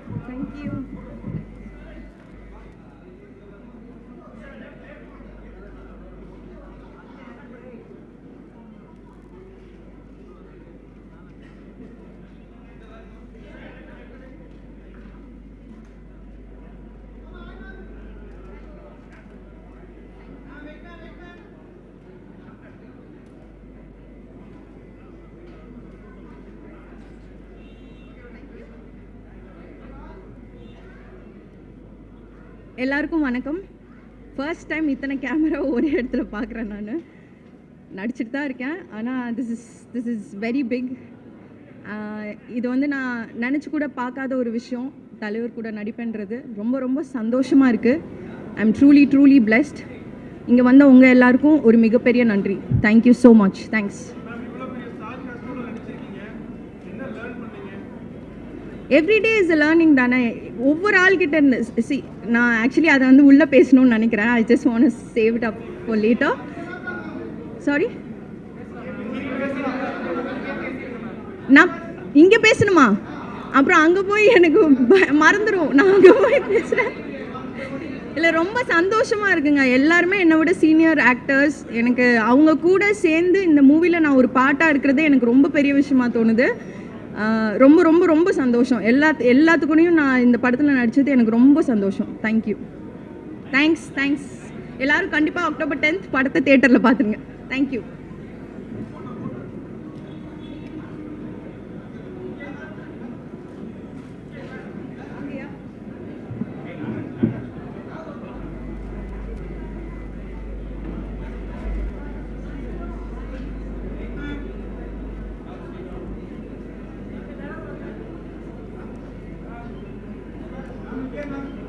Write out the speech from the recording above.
Thank you. எல்லாருக்கும் வணக்கம். First time இத்தனை கேமரா ஒரே இடத்துல பார்க்குறேன். நான் நடிச்சிட்டு தான் இருக்கேன், ஆனால் திஸ் இஸ் வெரி பிக். இது வந்து நான் நினச்சி கூட பார்க்காத ஒரு விஷயம். தலைவர் கூட நடிப்பேன்றது ரொம்ப ரொம்ப சந்தோஷமாக இருக்குது. I am truly blessed. இங்கே வந்த உங்கள் எல்லாருக்கும் ஒரு மிகப்பெரிய நன்றி. Thank you so much. Thanks. Everyday is a learning தானே. ஒவ்வொரு ஆள்கிட்ட இருந்து நான் ஆக்சுவலி அதை வந்து உள்ளே பேசணும்னு நினைக்கிறேன். I just want to save it up for later. Sorry, நான் இங்கே பேசணுமா? அப்புறம் அங்கே போய் எனக்கு மறந்துடும். நான் அங்கே போய் பேசுகிறேன். இல்லை, ரொம்ப சந்தோஷமாக இருக்குங்க. எல்லாருமே என்னை விட சீனியர் ஆக்டர்ஸ். எனக்கு அவங்க கூட சேர்ந்து இந்த மூவியில் நான் ஒரு பாட்டாக இருக்கிறதே எனக்கு ரொம்ப பெரிய விஷயமா தோணுது. ரொம்ப ரொம்ப ரொம்ப சந்தோஷம். எல்லாத்துக்கூடையும் நான் இந்த படத்தில் நடித்தது எனக்கு ரொம்ப சந்தோஷம். தேங்க்யூ. தேங்க்ஸ். எல்லோரும் கண்டிப்பாக அக்டோபர் 10th படத்தை தியேட்டரில் பார்த்துருங்க. தேங்க்யூ. Okay, ma'am.